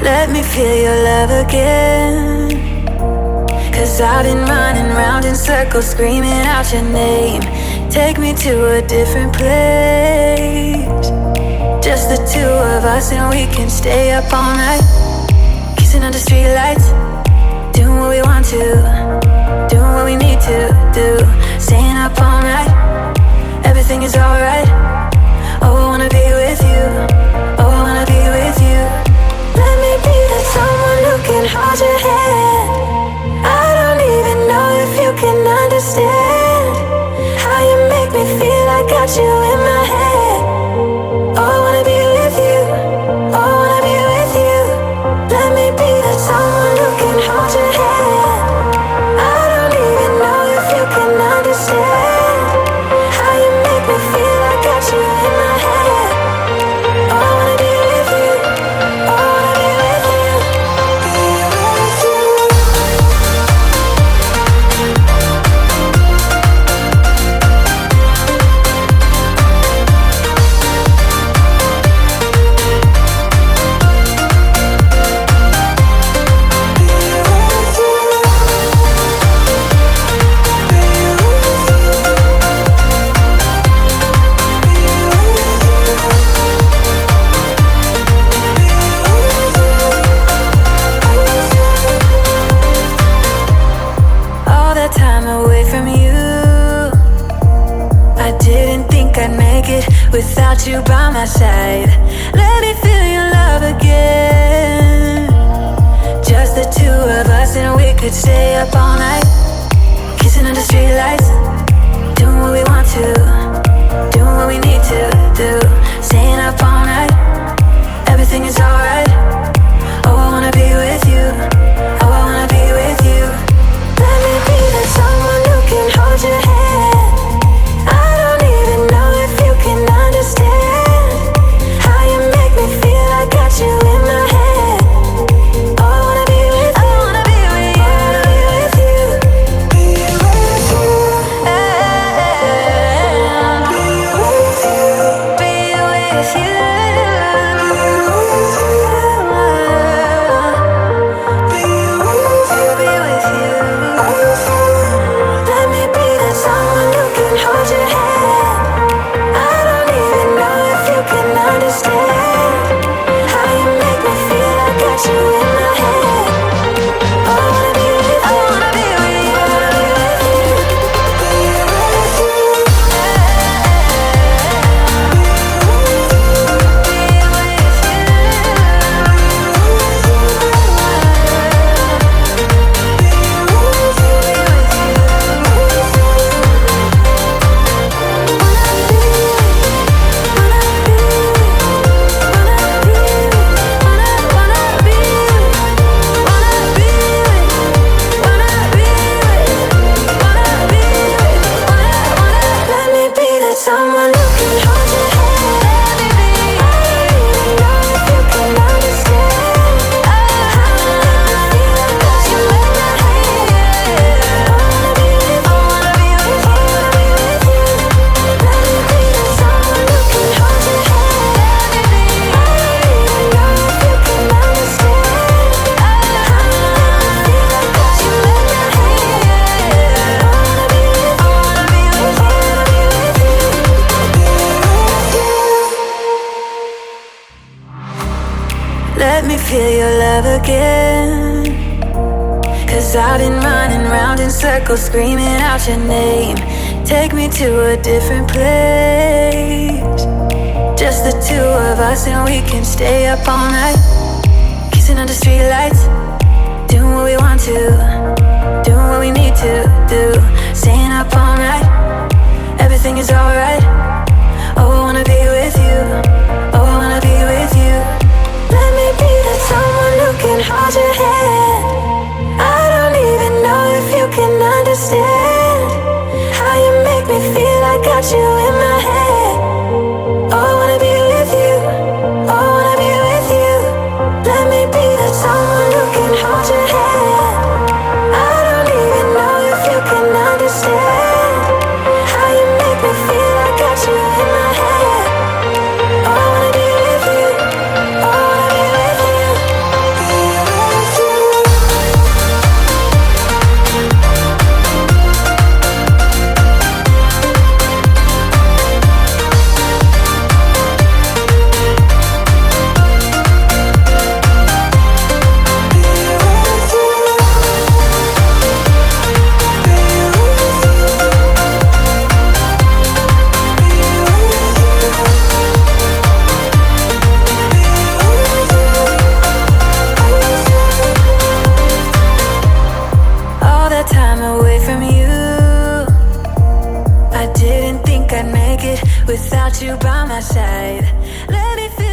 Let me feel your love again. 'Cause I've been running round in circles, screaming out your name. Take me to a different place. Just the two of us and we can stay up all night, kissing under streetlights, doing what we want to, doing what we need to do. Staying up all night, everything is alright. Oh, I wanna be with you. Oh, I wanna be with you. Let me be the someone who can hold your hand. I don't even know if you can understand how you make me feel. I got you in my head. Oh, I wanna be with you. Oh, I wanna be with you. Let me be the someone who can hold your hand. I don't even know if you can understand how you make me feel. I got you in my head. Oh, I wanna be with you. Oh, I wanna be with you. Be with you. All that time away from you, I didn't think I'd make it without you by my side. Let me feel your love again. Just the two of us and we could stay up all night, kissing under streetlights, doing what we want to, doing what we need to do. Staying up all night, everything is alright. Oh, I wanna be with you. Oh, I wanna be with you. Let me be the someone who can hold your hand. I don't even know if you can understand how you make me feel. I got you in my head. Oh, I wanna be with you. I wanna be with you. I wanna be with you. Be with you. Be with you. Be with you. Let me be that someone who can hold your hand. I don't even know if you can understand how you make me feel. I got you in my head. Oh, I wanna be with you. I wanna be with you. I wanna be with you. Be with you. Let me be that someone who can hold your hand. I don't even know if you can understand how you make me feel. I got you in my head. I wanna be with you. I wanna be with you. I wanna be with you. Let me be that someone who can hold your hand. I don't even know if you can understand how you make me feel. I got you in my head. I wanna be with you. I wanna be with you. I wanna be with you. Let me feel your love again. 'Cause I've been running round in circles, screaming out your name. Take me to a different place. Just the two of us and we can stay up all night, kissing under streetlights, doing what we want to, doing what we need to do. Staying up all night, everything is alright. Oh, I wanna be with you. Oh, I wanna be with you. Let me be that someone who can hold your hand. I don't even know if you can understand how you make me feel. I got you in my head. Oh, I wanna be with you. Oh, I wanna be with you. Let me be that someone who can hold your hand. I don't even know if you can understand how you make me feel. I got you in my head. Oh, I wanna be with you. Oh, I wanna be with you. time away from you. I didn't think I'd make it without you by my side. Let me feel